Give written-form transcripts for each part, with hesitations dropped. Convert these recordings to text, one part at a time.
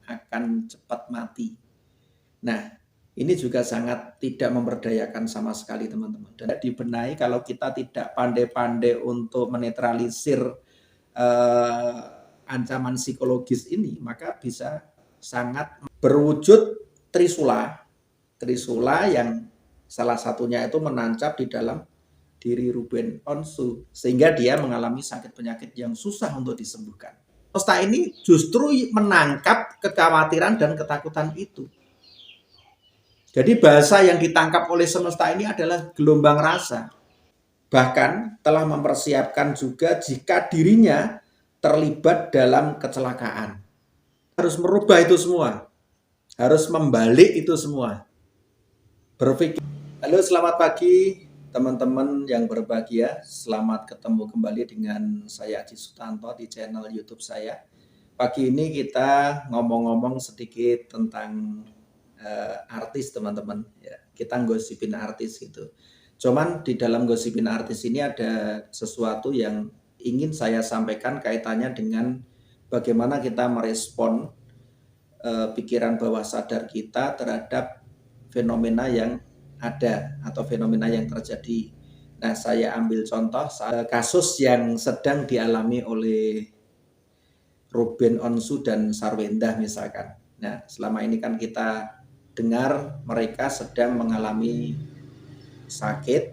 akan cepat mati. Nah, ini juga sangat tidak memberdayakan sama sekali teman-teman. Dan dibenahi kalau kita tidak pandai-pandai untuk menetralisir ancaman psikologis ini, maka bisa sangat berwujud trisula yang salah satunya itu menancap di dalam diri Ruben Onsu sehingga dia mengalami sakit penyakit yang susah untuk disembuhkan. Semesta ini justru menangkap kekhawatiran dan ketakutan itu. Jadi bahasa yang ditangkap oleh semesta ini adalah gelombang rasa. Bahkan telah mempersiapkan juga jika dirinya terlibat dalam kecelakaan. Harus merubah itu semua. Harus membalik itu semua. Berpikir. Halo, selamat pagi teman-teman yang berbahagia. Selamat ketemu kembali dengan saya Aji Sutanto di channel YouTube saya. Pagi ini kita ngomong-ngomong sedikit tentang artis teman-teman. Ya, kita gosipin artis gitu. Cuman di dalam gosipin artis ini ada sesuatu yang ingin saya sampaikan kaitannya dengan bagaimana kita merespon pikiran bawah sadar kita terhadap fenomena yang ada atau fenomena yang terjadi. Nah, saya ambil contoh kasus yang sedang dialami oleh Ruben Onsu dan Sarwenda misalkan. Nah, selama ini kan kita dengar mereka sedang mengalami sakit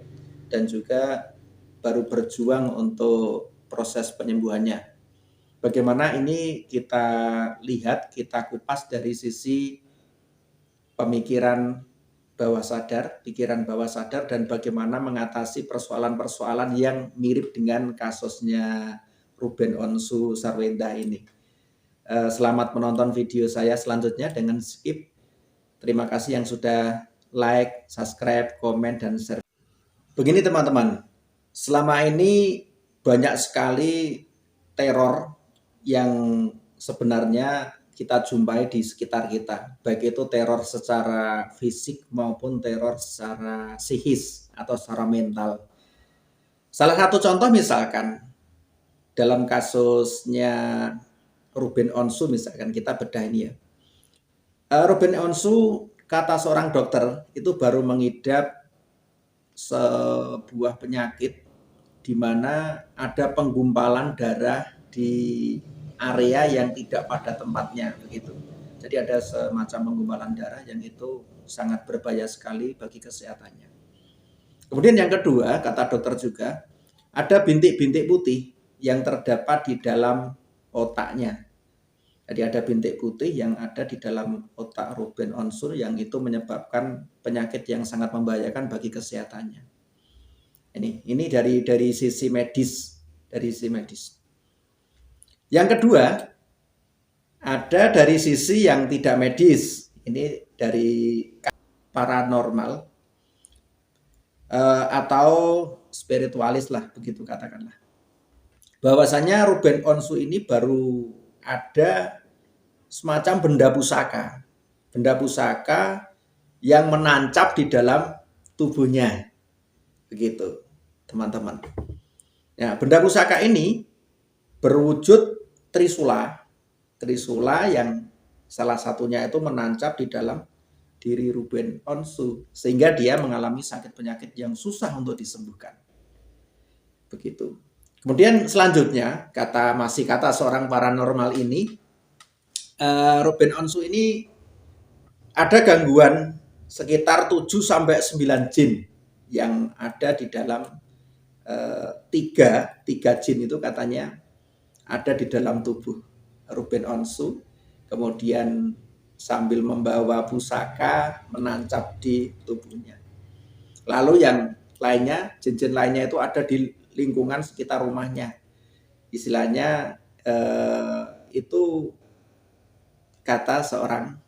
dan juga baru berjuang untuk proses penyembuhannya. Bagaimana ini kita lihat, kita kupas dari sisi pemikiran bawah sadar, pikiran bawah sadar, dan bagaimana mengatasi persoalan-persoalan yang mirip dengan kasusnya Ruben Onsu Sarwenda ini. Selamat menonton video saya selanjutnya dengan skip. Terima kasih yang sudah like, subscribe, komen, dan share. Begini teman-teman, selama ini banyak sekali teror yang sebenarnya kita jumpai di sekitar kita, baik itu teror secara fisik maupun teror secara psikis atau secara mental. Salah satu contoh misalkan dalam kasusnya Ruben Onsu misalkan, kita bedah ini ya. Ruben Onsu, kata seorang dokter, itu baru mengidap sebuah penyakit di mana ada penggumpalan darah di area yang tidak pada tempatnya begitu. Jadi ada semacam penggumpalan darah yang itu sangat berbahaya sekali bagi kesehatannya. Kemudian yang kedua, kata dokter juga, ada bintik-bintik putih yang terdapat di dalam otaknya. Jadi ada bintik putih yang ada di dalam otak Ruben Onsu yang itu menyebabkan penyakit yang sangat membahayakan bagi kesehatannya. Ini dari sisi medis, Yang kedua, ada dari sisi yang tidak medis. Ini dari paranormal atau spiritualis lah, begitu katakanlah. Bahwasanya Ruben Onsu ini baru ada semacam benda pusaka yang menancap di dalam tubuhnya, begitu teman-teman. Nah, benda pusaka ini berwujud trisula yang salah satunya itu menancap di dalam diri Ruben Onsu sehingga dia mengalami sakit penyakit yang susah untuk disembuhkan, begitu. Kemudian selanjutnya kata seorang paranormal ini, Ruben Onsu ini ada gangguan sekitar 7-9 jin yang ada di dalam tiga jin itu katanya ada di dalam tubuh Ruben Onsu, kemudian sambil membawa pusaka menancap di tubuhnya. Lalu yang lainnya, jin-jin lainnya itu ada di lingkungan sekitar rumahnya. Istilahnya itu kata seorang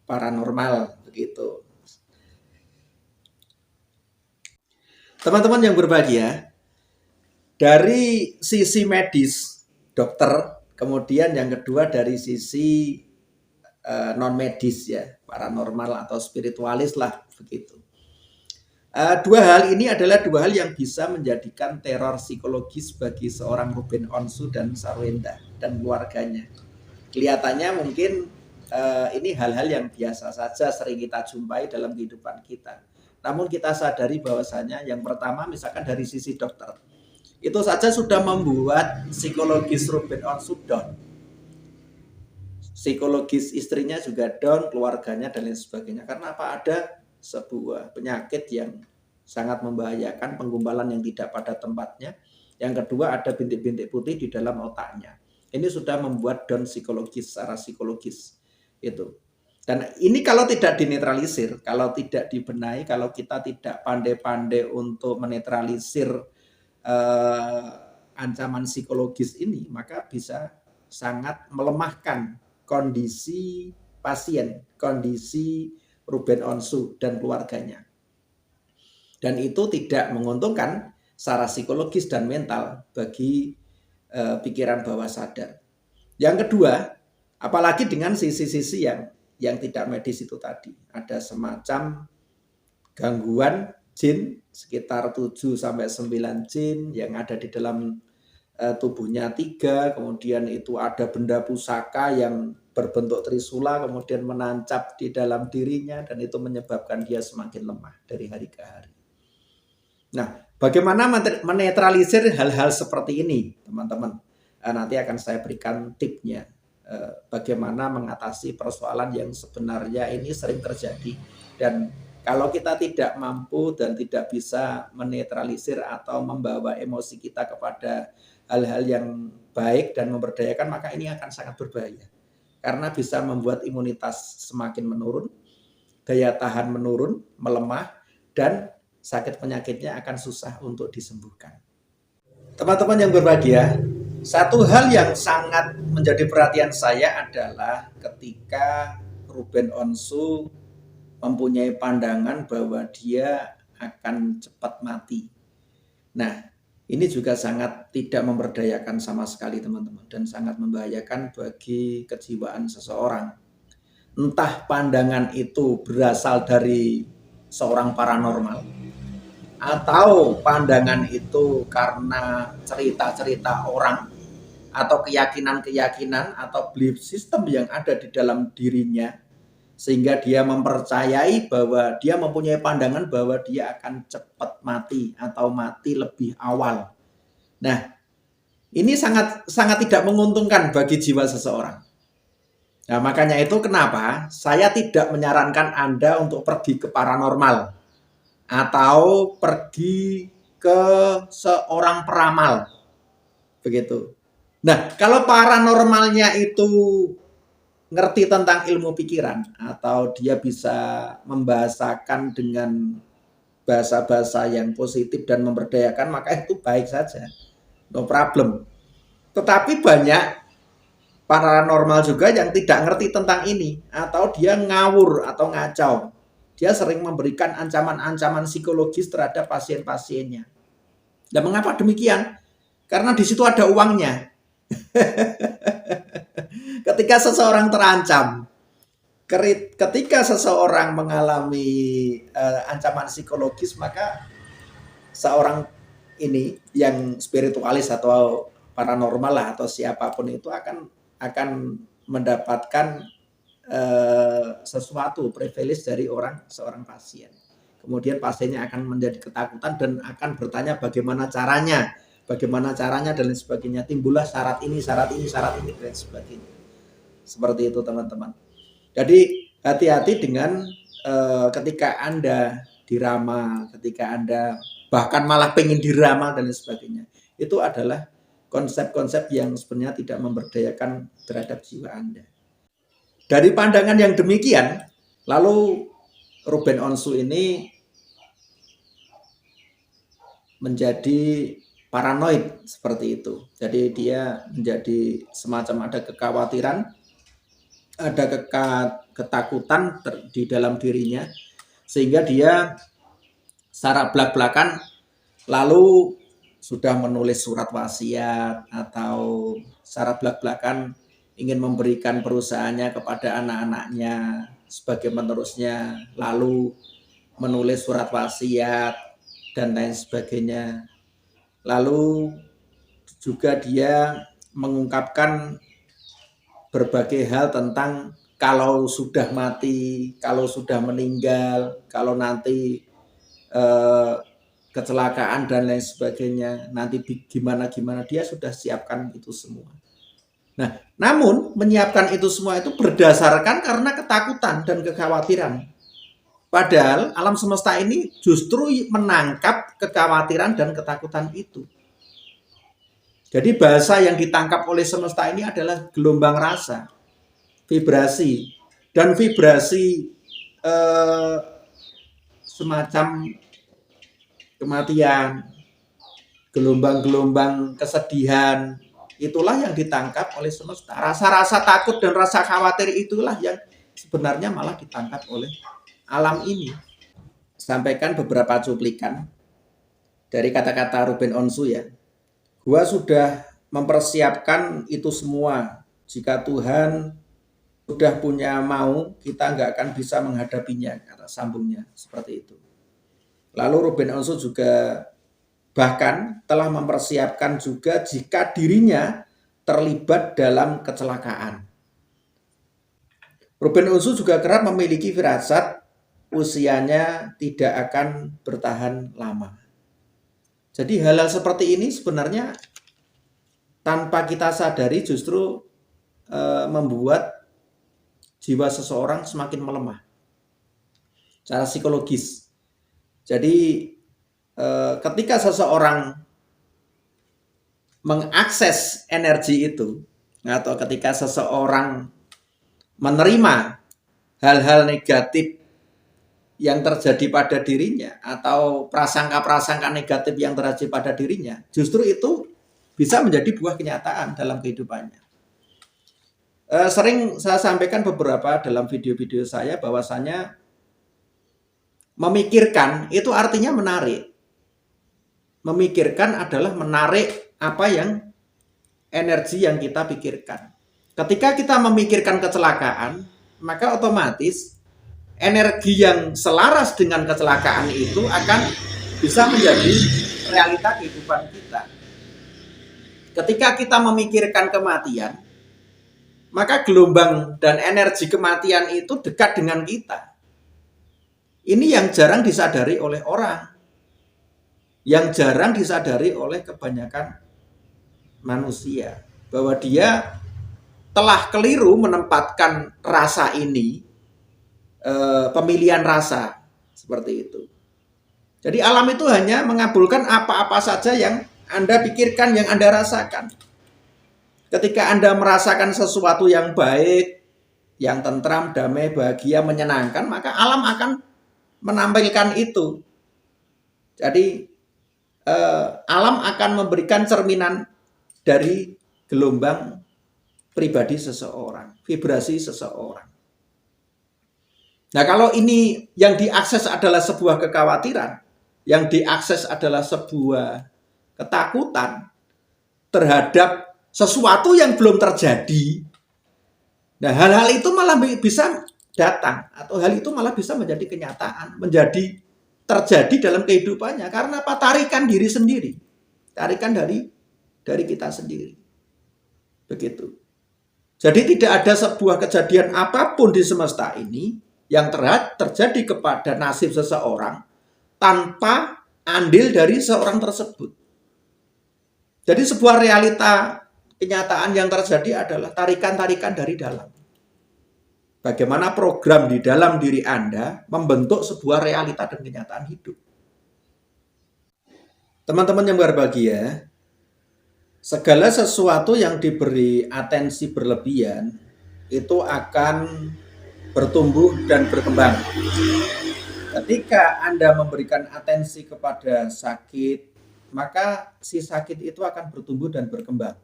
paranormal begitu. Teman-teman yang berbahagia, dari sisi medis dokter, kemudian yang kedua dari sisi non medis ya, paranormal atau spiritualis lah begitu. Dua hal ini adalah dua hal yang bisa menjadikan teror psikologis bagi seorang Ruben Onsu dan Sarwenda dan keluarganya. Kelihatannya mungkin ini hal-hal yang biasa saja sering kita jumpai dalam kehidupan kita. Namun kita sadari bahwasanya yang pertama misalkan dari sisi dokter, itu saja sudah membuat psikologis Ruben Onsu down. Psikologis istrinya juga down, keluarganya dan lain sebagainya. Karena apa? Ada sebuah penyakit yang sangat membahayakan, penggumpalan yang tidak pada tempatnya. Yang kedua ada bintik-bintik putih di dalam otaknya. Ini sudah membuat down psikologis, secara psikologis itu. Dan ini kalau tidak dinetralisir, kalau tidak dibenahi, kalau kita tidak pandai-pandai untuk menetralisir ancaman psikologis ini, maka bisa sangat melemahkan kondisi pasien, kondisi Ruben Onsu dan keluarganya. Dan itu tidak menguntungkan secara psikologis dan mental bagi pikiran bawah sadar. Yang kedua, apalagi dengan sisi-sisi yang tidak medis itu tadi, ada semacam gangguan jin sekitar 7 sampai 9 jin yang ada di dalam tubuhnya 3, kemudian itu ada benda pusaka yang berbentuk trisula kemudian menancap di dalam dirinya dan itu menyebabkan dia semakin lemah dari hari ke hari. Nah, bagaimana menetralisir hal-hal seperti ini, teman-teman? Nanti akan saya berikan tipnya. Bagaimana mengatasi persoalan yang sebenarnya ini sering terjadi. Dan kalau kita tidak mampu dan tidak bisa menetralisir atau membawa emosi kita kepada hal-hal yang baik dan memberdayakan, maka ini akan sangat berbahaya. Karena bisa membuat imunitas semakin menurun, daya tahan menurun, melemah, dan sakit penyakitnya akan susah untuk disembuhkan. Teman-teman yang berbahagia, satu hal yang sangat menjadi perhatian saya adalah ketika Ruben Onsu mempunyai pandangan bahwa dia akan cepat mati. Nah, ini juga sangat tidak memberdayakan sama sekali teman-teman dan sangat membahayakan bagi kejiwaan seseorang. Entah pandangan itu berasal dari seorang paranormal atau pandangan itu karena cerita-cerita orang atau keyakinan-keyakinan atau belief system yang ada di dalam dirinya sehingga dia mempercayai bahwa dia mempunyai pandangan bahwa dia akan cepat mati atau mati lebih awal. Nah, ini sangat tidak menguntungkan bagi jiwa seseorang. Nah, makanya itu kenapa saya tidak menyarankan Anda untuk pergi ke paranormal atau pergi ke seorang peramal. Begitu. Nah, kalau paranormalnya itu ngerti tentang ilmu pikiran atau dia bisa membahasakan dengan bahasa-bahasa yang positif dan memberdayakan, maka itu baik saja, no problem. Tetapi banyak paranormal juga yang tidak ngerti tentang ini atau dia ngawur atau ngacau. Dia sering memberikan ancaman-ancaman psikologis terhadap pasien-pasiennya. Dan mengapa demikian? Karena di situ ada uangnya. Ketika seseorang terancam, ketika seseorang mengalami ancaman psikologis, maka seorang ini yang spiritualis atau paranormal lah atau siapapun itu akan mendapatkan sesuatu privilege dari seorang pasien. Kemudian pasiennya akan menjadi ketakutan dan akan bertanya bagaimana caranya dan lain sebagainya. Timbullah syarat ini dan lain sebagainya. Seperti itu teman-teman. Jadi hati-hati dengan ketika Anda diramal, ketika Anda bahkan malah pengen diramal dan lain sebagainya. Itu adalah konsep-konsep yang sebenarnya tidak memberdayakan terhadap jiwa Anda. Dari pandangan yang demikian, lalu Ruben Onsu ini menjadi paranoid seperti itu. Jadi dia menjadi semacam ada kekhawatiran, ada ketakutan di dalam dirinya, sehingga dia secara belak-belakan lalu sudah menulis surat wasiat atau secara belak-belakan ingin memberikan perusahaannya kepada anak-anaknya sebagai penerusnya, lalu menulis surat wasiat dan lain sebagainya. Lalu juga dia mengungkapkan berbagai hal tentang kalau sudah mati, kalau sudah meninggal, kalau nanti kecelakaan dan lain sebagainya, nanti gimana dia sudah siapkan itu semua. Nah, namun menyiapkan itu semua itu berdasarkan karena ketakutan dan kekhawatiran. Padahal alam semesta ini justru menangkap kekhawatiran dan ketakutan itu. Jadi bahasa yang ditangkap oleh semesta ini adalah gelombang rasa, vibrasi, dan vibrasi semacam kematian, gelombang-gelombang kesedihan, itulah yang ditangkap oleh semesta. Rasa-rasa takut dan rasa khawatir itulah yang sebenarnya malah ditangkap oleh alam ini. Sampaikan beberapa cuplikan dari kata-kata Ruben Onsu ya. Gua sudah mempersiapkan itu semua. Jika Tuhan sudah punya mau, kita nggak akan bisa menghadapinya, kata sambungnya seperti itu. Lalu Ruben Onsu juga bahkan telah mempersiapkan juga jika dirinya terlibat dalam kecelakaan. Ruben Onsu juga kerap memiliki firasat usianya tidak akan bertahan lama. Jadi hal-hal seperti ini sebenarnya tanpa kita sadari justru membuat jiwa seseorang semakin melemah secara psikologis. Jadi ketika seseorang mengakses energi itu atau ketika seseorang menerima hal-hal negatif yang terjadi pada dirinya atau prasangka-prasangka negatif yang terjadi pada dirinya, justru itu bisa menjadi buah kenyataan dalam kehidupannya. Sering saya sampaikan beberapa dalam video-video saya bahwasanya memikirkan itu artinya menarik. Memikirkan adalah menarik apa yang energi yang kita pikirkan. Ketika kita memikirkan kecelakaan, maka otomatis energi yang selaras dengan kecelakaan itu akan bisa menjadi realita kehidupan kita. Ketika kita memikirkan kematian, maka gelombang dan energi kematian itu dekat dengan kita. Ini yang jarang disadari oleh orang. Yang jarang disadari oleh kebanyakan manusia. Bahwa dia telah keliru menempatkan rasa ini, pemilihan rasa, seperti itu. Jadi alam itu hanya mengabulkan apa-apa saja yang Anda pikirkan, yang Anda rasakan. Ketika Anda merasakan sesuatu yang baik, yang tentram, damai, bahagia, menyenangkan, maka alam akan menampilkan itu. Jadi alam akan memberikan cerminan dari gelombang pribadi seseorang, vibrasi seseorang. Nah, kalau ini yang diakses adalah sebuah kekhawatiran, yang diakses adalah sebuah ketakutan terhadap sesuatu yang belum terjadi, nah hal-hal itu malah bisa datang, atau hal itu malah bisa menjadi kenyataan, menjadi terjadi dalam kehidupannya. Karena apa? Tarikan diri sendiri, tarikan dari kita sendiri. Begitu. Jadi tidak ada sebuah kejadian apapun di semesta ini yang terjadi kepada nasib seseorang tanpa andil dari seorang tersebut. Jadi sebuah realita kenyataan yang terjadi adalah tarikan-tarikan dari dalam. Bagaimana program di dalam diri Anda membentuk sebuah realita dan kenyataan hidup. Teman-teman yang berbahagia, segala sesuatu yang diberi atensi berlebihan itu akan bertumbuh dan berkembang. Ketika Anda memberikan atensi kepada sakit, maka si sakit itu akan bertumbuh dan berkembang.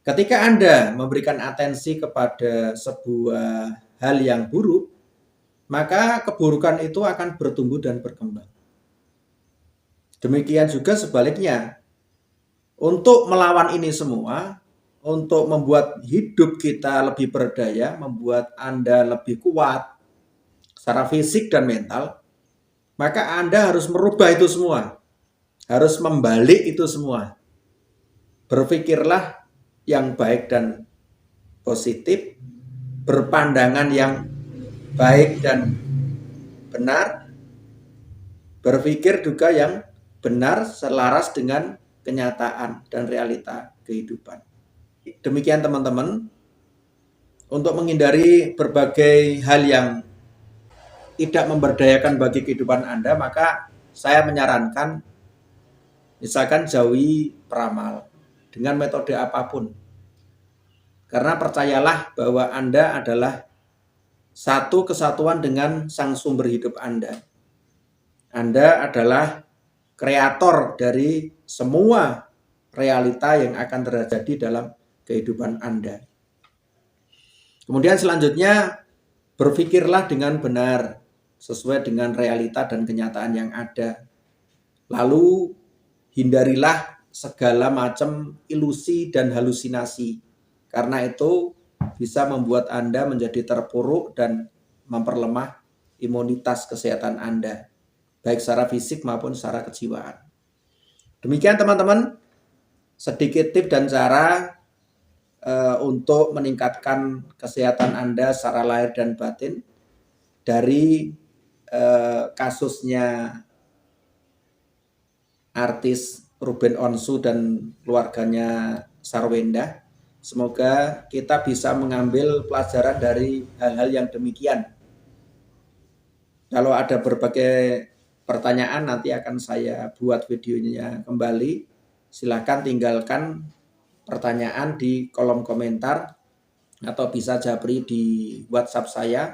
Ketika Anda memberikan atensi kepada sebuah hal yang buruk, maka keburukan itu akan bertumbuh dan berkembang. Demikian juga sebaliknya. Untuk melawan ini semua, untuk membuat hidup kita lebih berdaya, membuat Anda lebih kuat secara fisik dan mental, maka Anda harus merubah itu semua. Harus membalik itu semua. Berpikirlah yang baik dan positif, berpandangan yang baik dan benar, berpikir juga yang benar selaras dengan kenyataan dan realita kehidupan. Demikian teman-teman, untuk menghindari berbagai hal yang tidak memberdayakan bagi kehidupan Anda, maka saya menyarankan misalkan jauhi peramal dengan metode apapun. Karena percayalah bahwa Anda adalah satu kesatuan dengan sang sumber hidup Anda. Anda adalah kreator dari semua realita yang akan terjadi dalam kehidupan Anda. Kemudian selanjutnya, berpikirlah dengan benar sesuai dengan realita dan kenyataan yang ada. Lalu hindarilah segala macam ilusi dan halusinasi. Karena itu bisa membuat Anda menjadi terpuruk dan memperlemah imunitas kesehatan Anda, baik secara fisik maupun secara kejiwaan. Demikian teman-teman, sedikit tips dan cara untuk meningkatkan kesehatan Anda secara lahir dan batin dari kasusnya artis Ruben Onsu dan keluarganya Sarwenda. Semoga kita bisa mengambil pelajaran dari hal-hal yang demikian. Kalau ada berbagai pertanyaan, nanti akan saya buat videonya kembali. Silakan tinggalkan pertanyaan di kolom komentar atau bisa japri di WhatsApp saya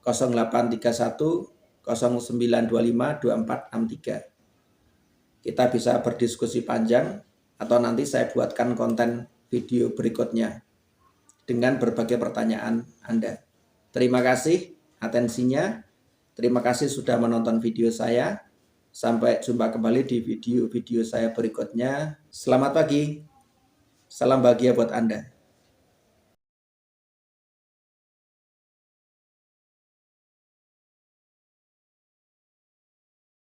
0831 0925 2463. Kita bisa berdiskusi panjang atau nanti saya buatkan konten video berikutnya dengan berbagai pertanyaan Anda. Terima kasih atensinya. Terima kasih sudah menonton video saya. Sampai jumpa kembali di video-video saya berikutnya. Selamat pagi. Salam bahagia buat Anda.